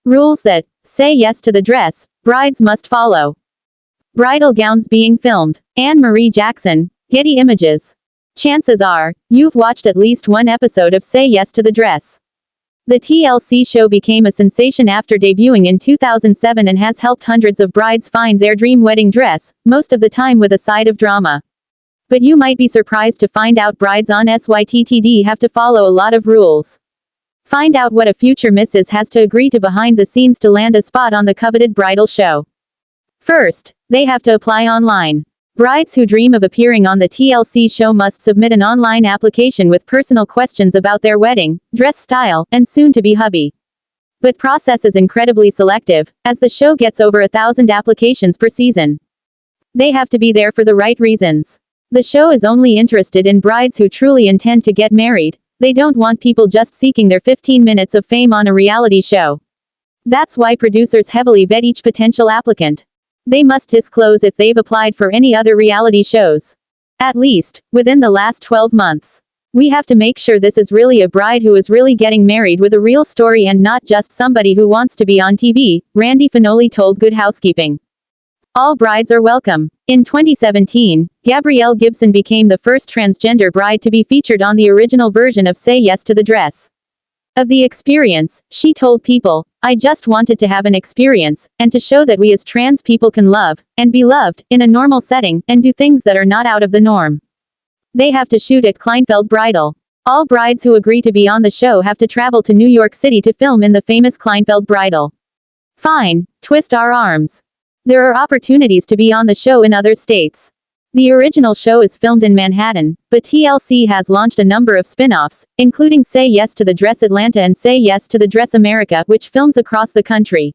Rules that say yes to the dress brides must follow. Bridal gowns being filmed. Anne Marie Jackson, Getty Images. Chances are, you've watched at least one episode of Say Yes to the Dress. The TLC show became a sensation after debuting in 2007 and has helped hundreds of brides find their dream wedding dress, most of the time with a side of drama. But you might be surprised to find out brides on SYTTD have to follow a lot of rules. Find out what a future missus has to agree to behind the scenes to land a spot on the coveted bridal show. First, they have to apply online. Brides who dream of appearing on the TLC show must submit an online application with personal questions about their wedding, dress style, and soon-to-be hubby. But process is incredibly selective, as the show gets over 1,000 applications per season. They have to be there for the right reasons. The show is only interested in brides who truly intend to get married. They don't want people just seeking their 15 minutes of fame on a reality show. That's why producers heavily vet each potential applicant. They must disclose if they've applied for any other reality shows. At least, within the last 12 months. We have to make sure this is really a bride who is really getting married with a real story and not just somebody who wants to be on TV, Randy Finoli told Good Housekeeping. All brides are welcome. In 2017, Gabrielle Gibson became the first transgender bride to be featured on the original version of Say Yes to the Dress. Of the experience, she told People, "I just wanted to have an experience, and to show that we as trans people can love, and be loved, in a normal setting, and do things that are not out of the norm." They have to shoot at Kleinfeld Bridal. All brides who agree to be on the show have to travel to New York City to film in the famous Kleinfeld Bridal. Fine, twist our arms. There are opportunities to be on the show in other states. The original show is filmed in Manhattan, but TLC has launched a number of spin-offs, including Say Yes to the Dress Atlanta and Say Yes to the Dress America, which films across the country.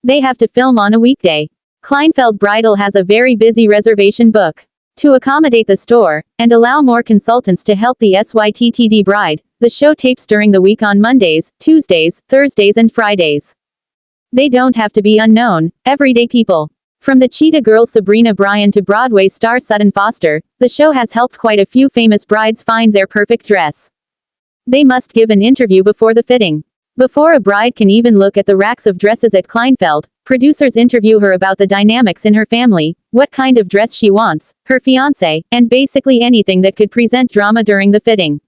They have to film on a weekday. Kleinfeld Bridal has a very busy reservation book. To accommodate the store, and allow more consultants to help the SYTTD bride, the show tapes during the week on Mondays, Tuesdays, Thursdays and Fridays. They don't have to be unknown, everyday people. From the Cheetah Girl Sabrina Bryan to Broadway star Sutton Foster, the show has helped quite a few famous brides find their perfect dress. They must give an interview before the fitting. Before a bride can even look at the racks of dresses at Kleinfeld, producers interview her about the dynamics in her family, what kind of dress she wants, her fiancé, and basically anything that could present drama during the fitting.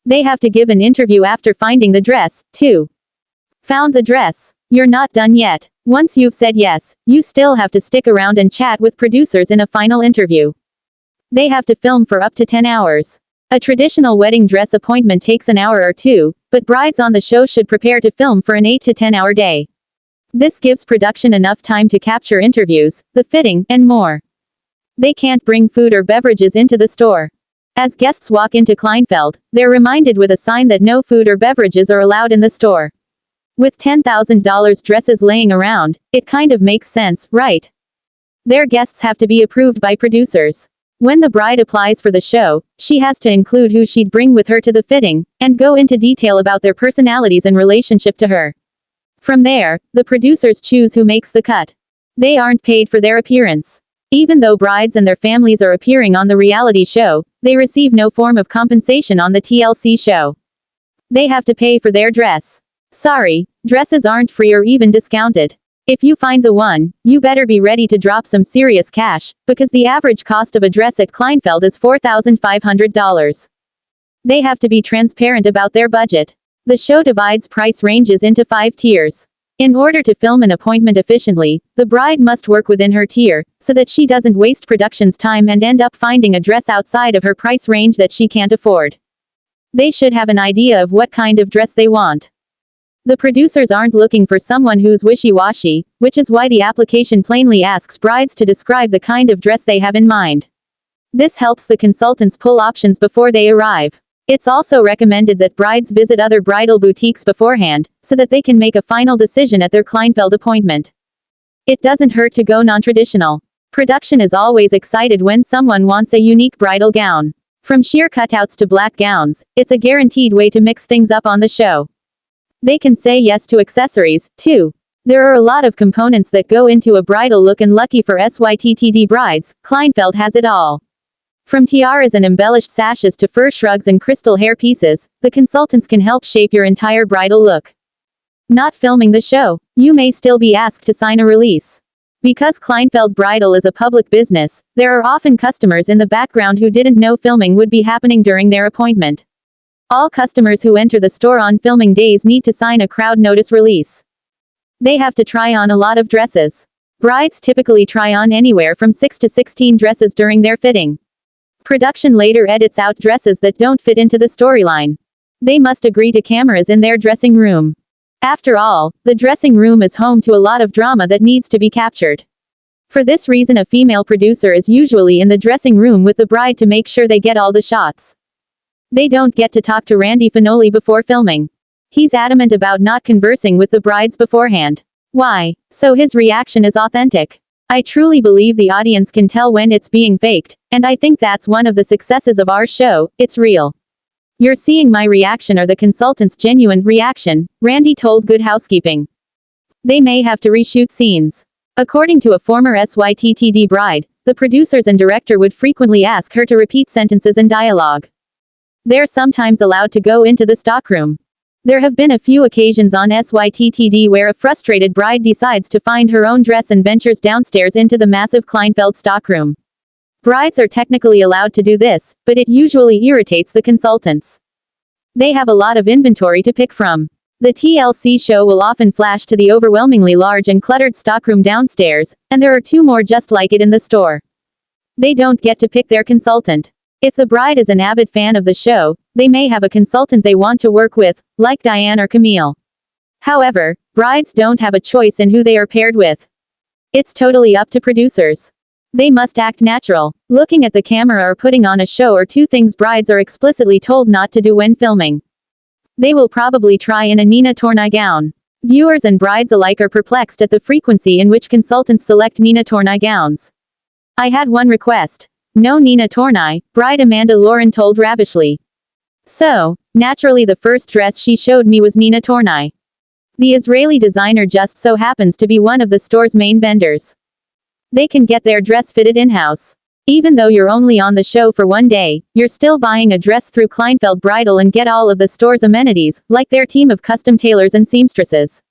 They have to give an interview after finding the dress, too. Found the dress? You're not done yet. Once you've said yes, you still have to stick around and chat with producers in a final interview. They have to film for up to 10 hours. A traditional wedding dress appointment takes an hour or two, but brides on the show should prepare to film for an 8 to 10 hour day. This gives production enough time to capture interviews, the fitting, and more. They can't bring food or beverages into the store. As guests walk into Kleinfeld, they're reminded with a sign that no food or beverages are allowed in the store. With $10,000 dresses laying around, it kind of makes sense, right? Their guests have to be approved by producers. When the bride applies for the show, she has to include who she'd bring with her to the fitting, and go into detail about their personalities and relationship to her. From there, the producers choose who makes the cut. They aren't paid for their appearance. Even though brides and their families are appearing on the reality show, they receive no form of compensation on the TLC show. They have to pay for their dress. Sorry, dresses aren't free or even discounted. If you find the one, you better be ready to drop some serious cash, because the average cost of a dress at Kleinfeld is $4,500. They have to be transparent about their budget. The show divides price ranges into 5 tiers. In order to film an appointment efficiently, the bride must work within her tier, so that she doesn't waste production's time and end up finding a dress outside of her price range that she can't afford. They should have an idea of what kind of dress they want. The producers aren't looking for someone who's wishy-washy, which is why the application plainly asks brides to describe the kind of dress they have in mind. This helps the consultants pull options before they arrive. It's also recommended that brides visit other bridal boutiques beforehand, so that they can make a final decision at their Kleinfeld appointment. It doesn't hurt to go non-traditional. Production is always excited when someone wants a unique bridal gown. From sheer cutouts to black gowns, it's a guaranteed way to mix things up on the show. They can say yes to accessories, too. There are a lot of components that go into a bridal look, and lucky for SYTTD brides, Kleinfeld has it all. From tiaras and embellished sashes to fur shrugs and crystal hair pieces, the consultants can help shape your entire bridal look. not filming the show, you may still be asked to sign a release. Because Kleinfeld Bridal is a public business, there are often customers in the background who didn't know filming would be happening during their appointment. All customers who enter the store on filming days need to sign a crowd notice release. They have to try on a lot of dresses. Brides typically try on anywhere from 6 to 16 dresses during their fitting. Production later edits out dresses that don't fit into the storyline. They must agree to cameras in their dressing room. After all, the dressing room is home to a lot of drama that needs to be captured. For this reason, a female producer is usually in the dressing room with the bride to make sure they get all the shots. They don't get to talk to Randy Finoli before filming. He's adamant about not conversing with the brides beforehand. Why? So his reaction is authentic. I truly believe the audience can tell when it's being faked, and I think that's one of the successes of our show, it's real. You're seeing my reaction or the consultant's genuine reaction, Randy told Good Housekeeping. They may have to reshoot scenes. According to a former SYTTD bride, the producers and director would frequently ask her to repeat sentences and dialogue. They're sometimes allowed to go into the stockroom. There have been a few occasions on SYTTD where a frustrated bride decides to find her own dress and ventures downstairs into the massive Kleinfeld stockroom. Brides are technically allowed to do this, but it usually irritates the consultants. They have a lot of inventory to pick from. The TLC show will often flash to the overwhelmingly large and cluttered stockroom downstairs, and there are 2 more just like it in the store. They don't get to pick their consultant. If the bride is an avid fan of the show, they may have a consultant they want to work with, like Diane or Camille. However, brides don't have a choice in who they are paired with. It's totally up to producers. They must act natural. Looking at the camera or putting on a show are 2 things brides are explicitly told not to do when filming. They will probably try in a Nina Tornai gown. Viewers and brides alike are perplexed at the frequency in which consultants select Nina Tornai gowns. I had one request. No Nina Tornai, bride Amanda Lauren told ravishly. So, naturally the first dress she showed me was Nina Tornai. The Israeli designer just so happens to be one of the store's main vendors. They can get their dress fitted in-house. Even though you're only on the show for 1 day, you're still buying a dress through Kleinfeld Bridal and get all of the store's amenities, like their team of custom tailors and seamstresses.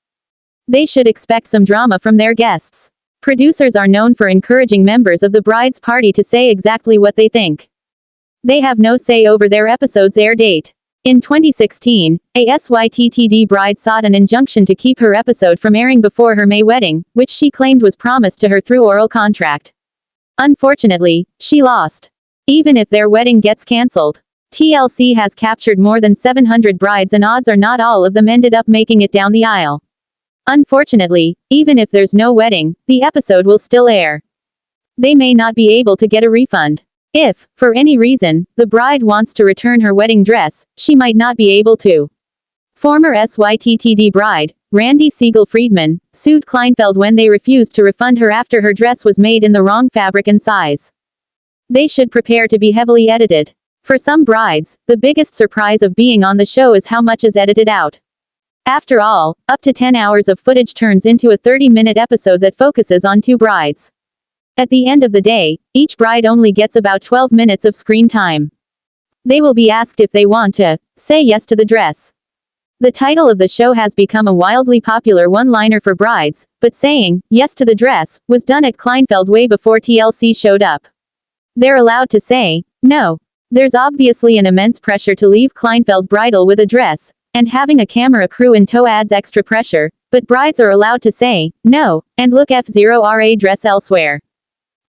They should expect some drama from their guests. Producers are known for encouraging members of the bride's party to say exactly what they think. They have no say over their episode's air date. In 2016, a SYTTD bride sought an injunction to keep her episode from airing before her May wedding, which she claimed was promised to her through oral contract. Unfortunately, she lost. Even if their wedding gets cancelled, TLC has captured more than 700 brides and odds are not all of them ended up making it down the aisle. Unfortunately, even if there's no wedding, the episode will still air. They may not be able to get a refund. If, for any reason, the bride wants to return her wedding dress, she might not be able to. Former SYTTD bride, Randy Siegel-Friedman, sued Kleinfeld when they refused to refund her after her dress was made in the wrong fabric and size. They should prepare to be heavily edited. For some brides, the biggest surprise of being on the show is how much is edited out. After all, up to 10 hours of footage turns into a 30-minute episode that focuses on 2 brides. At the end of the day, each bride only gets about 12 minutes of screen time. They will be asked if they want to say yes to the dress. The title of the show has become a wildly popular one-liner for brides, but saying yes to the dress was done at Kleinfeld way before TLC showed up. They're allowed to say no. There's obviously an immense pressure to leave Kleinfeld Bridal with a dress, and having a camera crew in tow adds extra pressure, but brides are allowed to say no and look F0RA dress elsewhere.